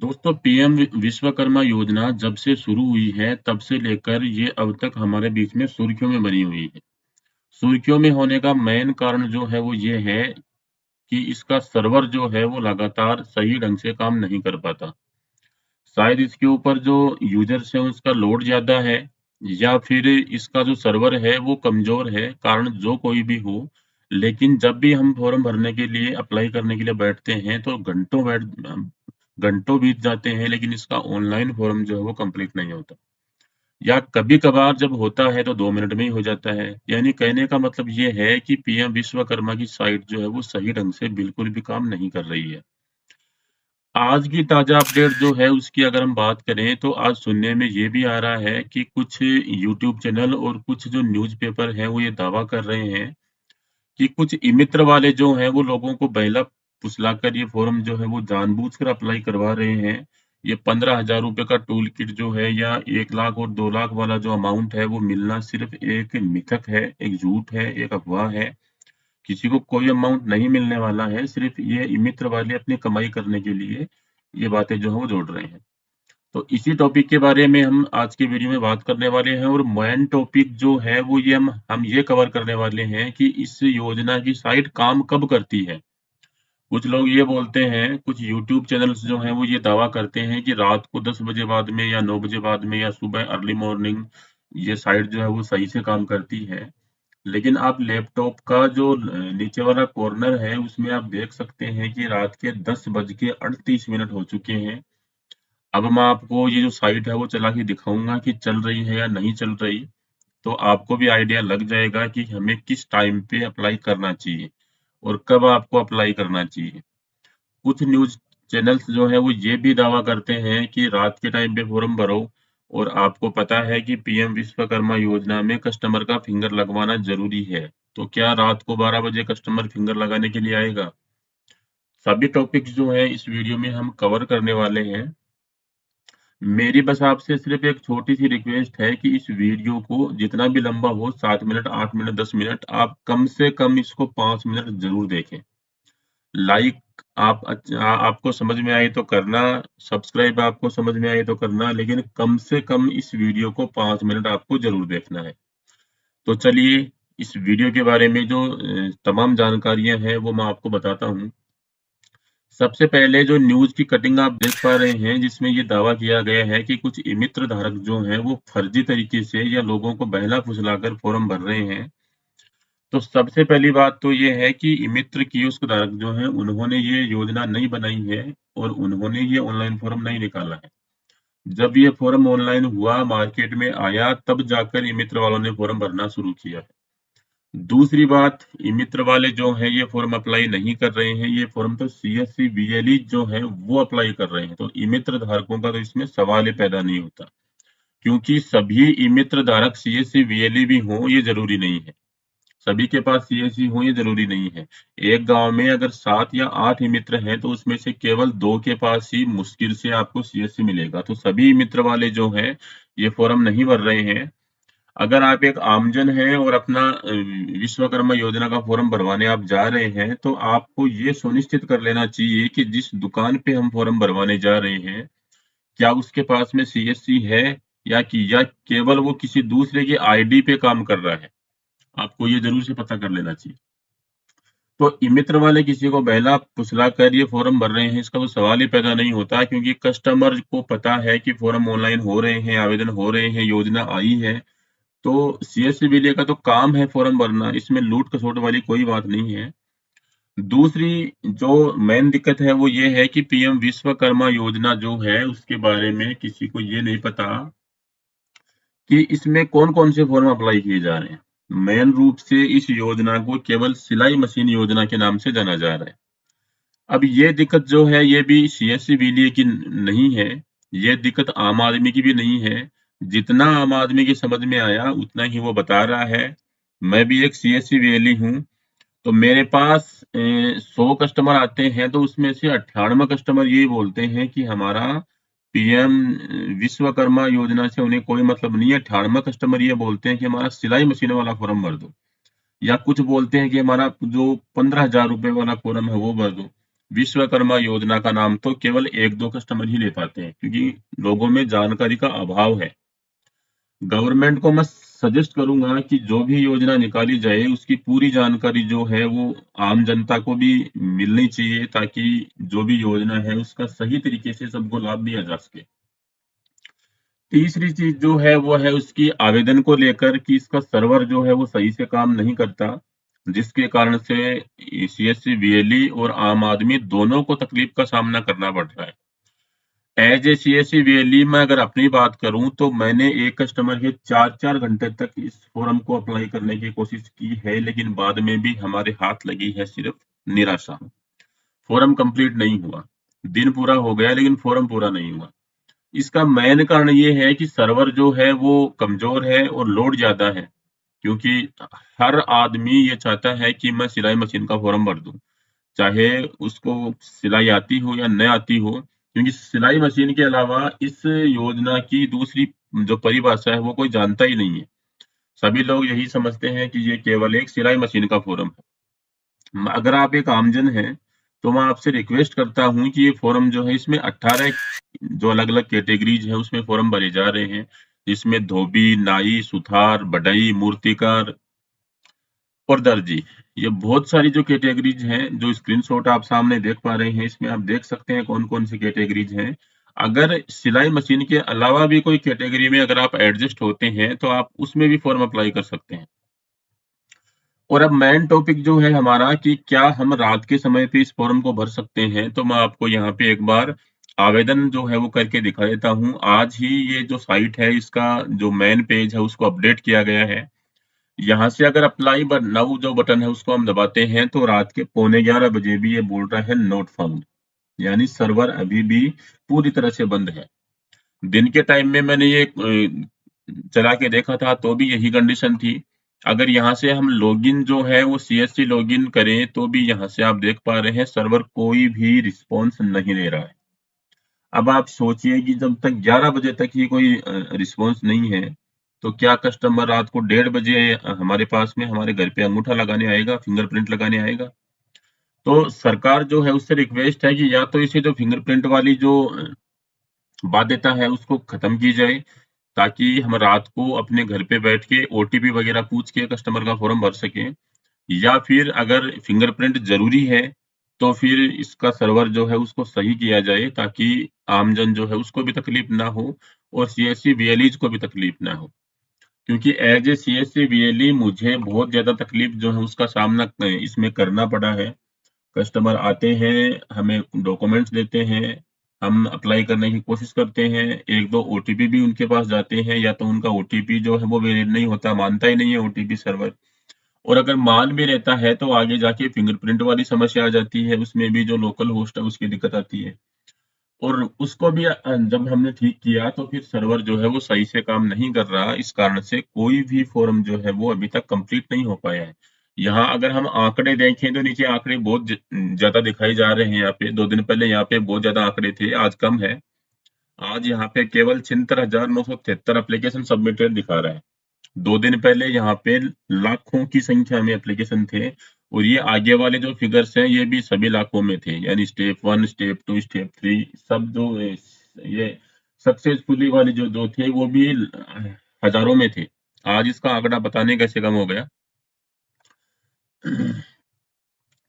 दोस्तों पीएम विश्वकर्मा योजना जब से शुरू हुई है तब से लेकर ये अब तक हमारे बीच में सुर्खियों में बनी हुई है। सुर्खियों में होने का मेन कारण जो है वो ये है कि इसका सर्वर जो है वो लगातार सही ढंग से काम नहीं कर पाता। शायद इसके ऊपर जो यूजर्स हैं उसका लोड ज़्यादा है या फिर इसका जो सर्वर है वो कमज़ोर है, कारण जो कोई भी हो। लेकिन जब भी हम फॉर्म भरने के लिए अप्लाई करने के लिए बैठते हैं तो घंटों बीत जाते हैं, लेकिन इसका ऑनलाइन फॉर्म जो है वो कंप्लीट नहीं होता। या कभी-कभार जब होता है तो 2 मिनट में ही हो जाता है। यानी कहने का मतलब ये है कि पीएम विश्वकर्मा की साइट जो है वो सही ढंग से बिल्कुल भी काम नहीं कर रही है। आज की ताज़ा अपडेट जो है उसकी अगर हम बात करें तो आज सुनने में ये भी आ रहा है कि कुछ यूट्यूब चैनल और कुछ जो न्यूज़पेपर हैं वो ये दावा कर रहे हैं कि कुछ ई-मित्र वाले जो हैं वो लोगों को बहला-फुसलाकर ये फ़ॉर्म जो है वो जानबूझकर अप्लाई करवा रहे हैं। ये ₹15,000 का टूल किट जो है या 1 लाख और 2 लाख वाला जो अमाउंट है वो मिलना सिर्फ़ एक मिथक है, एक झूठ है, एक अफ़वाह है। किसी को कोई अमाउंट नहीं मिलने वाला है, सिर्फ़ ये ई-मित्र वाले अपनी कमाई करने के लिए ये बातें जो हैं वो जोड़ रहे हैं। तो इसी टॉपिक के बारे में हम आज की वीडियो में बात करने वाले हैं और मेन टॉपिक जो है वो ये हम ये कवर करने वाले हैं कि इस योजना की साइट काम कब करती है। कुछ लोग ये बोलते हैं, कुछ यूट्यूब चैनल्स जो हैं वो ये दावा करते हैं कि रात को 10 बजे बाद में या 9 बजे बाद में या सुबह अर्ली मॉर्निंग ये साइट जो है वो सही से काम करती है। लेकिन आप लैपटॉप का जो नीचे वाला कॉर्नर है उसमें आप देख सकते हैं कि रात के 10 बज के 38 मिनट हो चुके हैं। अब मैं आपको ये जो साइट है वो चला के दिखाऊँगा कि चल रही है या नहीं चल रही, तो आपको भी आइडिया लग जाएगा कि हमें किस टाइम पे अप्लाई करना चाहिए और कब आपको अप्लाई करना चाहिए। कुछ न्यूज़ चैनल्स जो हैं वो ये भी दावा करते हैं कि रात के टाइम पे फॉर्म भरो और आपको पता है कि पीएम विश्वकर्मा योजना में कस्टमर का फिंगर लगवाना ज़रूरी है। तो क्या रात को 12 बजे कस्टमर फिंगर लगाने के लिए आएगा? सभी टॉपिक्स जो हैं इस वीडियो में हम कवर करने वाले हैं। मेरी बस आपसे सिर्फ़ एक छोटी-सी रिक्वेस्ट है कि इस वीडियो को जितना भी लंबा हो 7 मिनट, 8 मिनट, 10 मिनट आप कम से कम इसको 5 मिनट ज़रूर देखें। लाइक आपको समझ में आई तो करना, सब्सक्राइब आपको समझ में आई तो करना, लेकिन कम से कम इस वीडियो को 5 मिनट आपको ज़रूर देखना है। तो चलिए इस वीडियो के बारे में जो तमाम जानकारियाँ हैं वो मैं आपको बताता हूँ। सबसे पहले जो न्यूज़ की कटिंग आप देख पा रहे हैं जिसमें ये दावा किया गया है कि कुछ ई-मित्र धारक जो हैं वो फर्जी तरीके से या लोगों को बहला-फुसलाकर फॉर्म भर रहे हैं। तो सबसे पहली बात तो ये है कि ई-मित्र कियोस्क धारक जो हैं उन्होंने ये योजना नहीं बनाई है और उन्होंने ये ऑनलाइन फॉर्म नहीं निकाला है। जब ये फॉर्म ऑनलाइन हुआ, मार्केट में आया, तब जाकर ई-मित्र वालों ने फॉर्म भरना शुरू किया है। दूसरी बात, ई-मित्र वाले जो हैं ये फॉर्म अप्लाई नहीं कर रहे हैं, ये फॉर्म तो सीएससी बीएलई जो हैं वो अप्लाई कर रहे हैं। तो ई-मित्र धारकों का तो इसमें सवाल ही पैदा नहीं होता, क्योंकि सभी ई-मित्र धारक सीएससी बीएलई भी हों ये ज़रूरी नहीं है। सभी के पास सीएससी हो ये ज़रूरी नहीं है। एक गाँव में अगर 7 या 8 ई-मित्र हैं तो उसमें से केवल 2 के पास ही मुश्किल से आपको सीएससी मिलेगा। तो सभी ई-मित्र वाले जो हैं ये फॉर्म नहीं भर रहे हैं। अगर आप एक आमजन हैं और अपना विश्वकर्मा योजना का फॉर्म भरवाने आप जा रहे हैं, तो आपको ये सुनिश्चित कर लेना चाहिए कि जिस दुकान पे हम फॉर्म भरवाने जा रहे हैं, क्या उसके पास में सीएससी है या केवल वो किसी दूसरे की आईडी पे काम कर रहा है। आपको ये ज़रूर से पता कर लेना चाहिए। तो ई-मित्र वाले किसी को बहला-फुसला कर ये फॉर्म भर रहे हैं, इसका तो सवाल ही पैदा नहीं होता, क्योंकि कस्टमर को पता है कि फॉर्म ऑनलाइन हो रहे हैं, आवेदन हो रहे हैं, योजना आई है। तो सीएससी विलय का तो काम है फॉर्म भरना, इसमें लूट-खसोट वाली कोई बात नहीं है। दूसरी जो मेन दिक्कत है वो ये है कि पीएम विश्वकर्मा योजना जो है उसके बारे में किसी को ये नहीं पता कि इसमें कौन-कौन से फॉर्म अप्लाई किए जा रहे हैं। मेन रूप से इस योजना को केवल सिलाई मशीन योजना के नाम से जाना जा रहा है। अब ये दिक्कत जो है ये भी सीएससी विलय की नहीं है, ये दिक्कत आम आदमी की भी नहीं है। जितना आम आदमी की समझ में आया उतना ही वो बता रहा है। मैं भी एक सीएससी विएलई हूँ, तो मेरे पास 100 कस्टमर आते हैं तो उसमें से 98 कस्टमर ये बोलते हैं कि हमारा पीएम विश्वकर्मा योजना से उन्हें कोई मतलब नहीं है। 98 कस्टमर ये बोलते हैं कि हमारा सिलाई मशीन वाला फॉर्म भर दो, या कुछ बोलते हैं कि हमारा जो ₹15,000 वाला फॉर्म है वो भर दो। विश्वकर्मा योजना का नाम तो केवल 1-2 कस्टमर ही ले पाते हैं, क्योंकि लोगों में जानकारी का अभाव है। गवर्नमेंट को मैं सजेस्ट करूंगा कि जो भी योजना निकाली जाए उसकी पूरी जानकारी जो है वो आम जनता को भी मिलनी चाहिए, ताकि जो भी योजना है उसका सही तरीके से सबको लाभ दिया जा सके। तीसरी चीज जो है वो है उसकी आवेदन को लेकर कि इसका सर्वर जो है वो सही से काम नहीं करता, जिसके कारण से सीएससी वीएलई और आम आदमी दोनों को तकलीफ का सामना करना पड़ रहा है। एज ए सीएससी वीएलई में अगर अपनी बात करूं तो मैंने एक कस्टमर के 4-4 घंटे तक इस फॉर्म को अप्लाई करने की कोशिश की है, लेकिन बाद में भी हमारे हाथ लगी है सिर्फ निराशा। फॉर्म कंप्लीट नहीं हुआ, दिन पूरा हो गया लेकिन फॉर्म पूरा नहीं हुआ। इसका मेन कारण ये है कि सर्वर जो है वो कमजोर है और लोड ज्यादा है, क्योंकि हर आदमी ये चाहता है कि मैं सिलाई मशीन का फॉर्म भर दूं, चाहे उसको सिलाई आती हो या न आती हो, क्योंकि सिलाई मशीन के अलावा इस योजना की दूसरी जो परिभाषा है वो कोई जानता ही नहीं है। सभी लोग यही समझते हैं कि ये केवल एक सिलाई मशीन का फॉर्म है। अगर आप एक आमजन हैं तो मैं आपसे रिक्वेस्ट करता हूं कि ये फॉर्म जो है इसमें 18 जो अलग अलग कैटेगरीज है उसमें फॉर्म भरे जा रहे हैं, जिसमें धोबी, नाई, सुथार, बढ़ई, मूर्तिकार और दर्जी, ये बहुत सारी जो कैटेगरीज हैं, जो स्क्रीनशॉट आप सामने देख पा रहे हैं इसमें आप देख सकते हैं कौन कौन सी कैटेगरीज हैं। अगर सिलाई मशीन के अलावा भी कोई कैटेगरी में अगर आप एडजस्ट होते हैं तो आप उसमें भी फॉर्म अप्लाई कर सकते हैं। और अब मेन टॉपिक जो है हमारा कि क्या हम रात के समय पे इस फॉर्म को भर सकते हैं, तो मैं आपको यहाँ पे एक बार आवेदन जो है वो करके दिखा देता हूँ। आज ही ये जो साइट है इसका जो मेन पेज है उसको अपडेट किया गया है। यहाँ से अगर अप्लाई बट नाउ जो बटन है उसको हम दबाते हैं तो रात के 11:15 बजे भी ये बोल रहा है नॉट फाउंड, यानी सर्वर अभी भी पूरी तरह से बंद है। दिन के टाइम में मैंने ये चला के देखा था तो भी यही कंडीशन थी। अगर यहाँ से हम लॉगिन जो है वो सीएससी लॉगिन करें तो भी यहाँ से आप देख पा रहे हैं सर्वर कोई भी रिस्पॉन्स नहीं दे रहा है। अब आप सोचिए कि जब तक 11 बजे तक ही कोई रिस्पॉन्स नहीं है तो क्या कस्टमर रात को 1:30 बजे हमारे पास में हमारे घर पे अंगूठा लगाने आएगा, फिंगरप्रिंट लगाने आएगा? तो सरकार जो है उससे रिक्वेस्ट है कि या तो इसे जो फिंगरप्रिंट वाली जो बाध्यता है उसको खत्म की जाए, ताकि हम रात को अपने घर पे बैठ के ओटीपी वगैरह पूछ के कस्टमर का फॉर्म भर सकें। या फिर अगर फिंगरप्रिंट जरूरी है तो फिर इसका सर्वर जो है उसको सही किया जाए, ताकि आमजन जो है उसको भी तकलीफ ना हो और सीएससी वीएलईज को भी तकलीफ ना हो। क्योंकि एज ए सीएससी वीएलई मुझे बहुत ज्यादा तकलीफ जो है उसका सामना इसमें करना पड़ा है। कस्टमर आते हैं, हमें डॉक्यूमेंट्स देते हैं, हम अप्लाई करने की कोशिश करते हैं, 1-2 ओटीपी भी उनके पास जाते हैं, या तो उनका ओटीपी जो है वो वैलिड नहीं होता, मानता ही नहीं है ओटीपी सर्वर। और अगर मान भी रहता है तो आगे जाके फिंगरप्रिंट वाली समस्या आ जाती है, उसमें भी जो लोकल होस्ट है उसकी दिक्कत आती है। और उसको भी जब हमने ठीक किया तो फिर सर्वर जो है वो सही से काम नहीं कर रहा, इस कारण से कोई भी फॉर्म जो है वो अभी तक कंप्लीट नहीं हो पाया है। यहाँ अगर हम आंकड़े देखें तो नीचे आंकड़े बहुत ज्यादा दिखाई जा रहे हैं। यहाँ पे 2 दिन पहले यहाँ पे बहुत ज्यादा आंकड़े थे, आज कम है। आज यहाँ पे केवल 76,973 एप्लीकेशन सबमिटेड दिखा रहा है। 2 दिन पहले यहाँ पे लाखों की संख्या में एप्लीकेशन थे, और ये आगे वाले जो फिगर्स हैं ये भी सभी लाखों में थे, यानी स्टेप 1, स्टेप 2, स्टेप 3 सब जो ये सक्सेसफुली वाले जो जो थे वो भी हजारों में थे। आज इसका आंकड़ा बताने कैसे कम हो गया।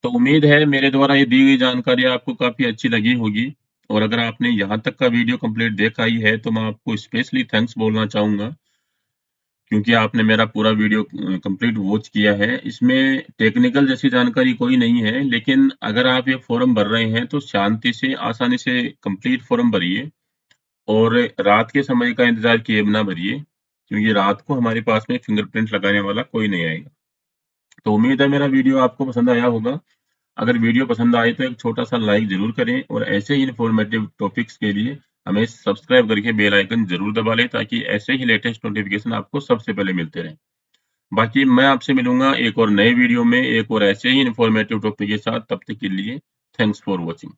तो उम्मीद है मेरे द्वारा ये दी गई जानकारी आपको काफी अच्छी लगी होगी, और अगर आपने यहाँ तक का वीडियो कंप्लीट देखा ही है तो मैं आपको स्पेशली थैंक्स बोलना चाहूंगा, क्योंकि आपने मेरा पूरा वीडियो कंप्लीट वॉच किया है। इसमें टेक्निकल जैसी जानकारी कोई नहीं है, लेकिन अगर आप ये फॉर्म भर रहे हैं तो शांति से आसानी से कंप्लीट फॉर्म भरिए, और रात के समय का इंतजार किए बिना भरिए, क्योंकि रात को हमारे पास में फिंगरप्रिंट लगाने वाला कोई नहीं आएगा। तो उम्मीद है मेरा वीडियो आपको पसंद आया होगा। अगर वीडियो पसंद आए तो एक छोटा सा लाइक जरूर करें, और ऐसे ही इन्फॉर्मेटिव टॉपिक्स के लिए हमें सब्सक्राइब करके बेल आइकन जरूर दबा लें, ताकि ऐसे ही लेटेस्ट नोटिफिकेशन आपको सबसे पहले मिलते रहें। बाकी मैं आपसे मिलूंगा एक और नए वीडियो में एक और ऐसे ही इन्फॉर्मेटिव टॉपिक के साथ। तब तक के लिए थैंक्स फॉर वॉचिंग।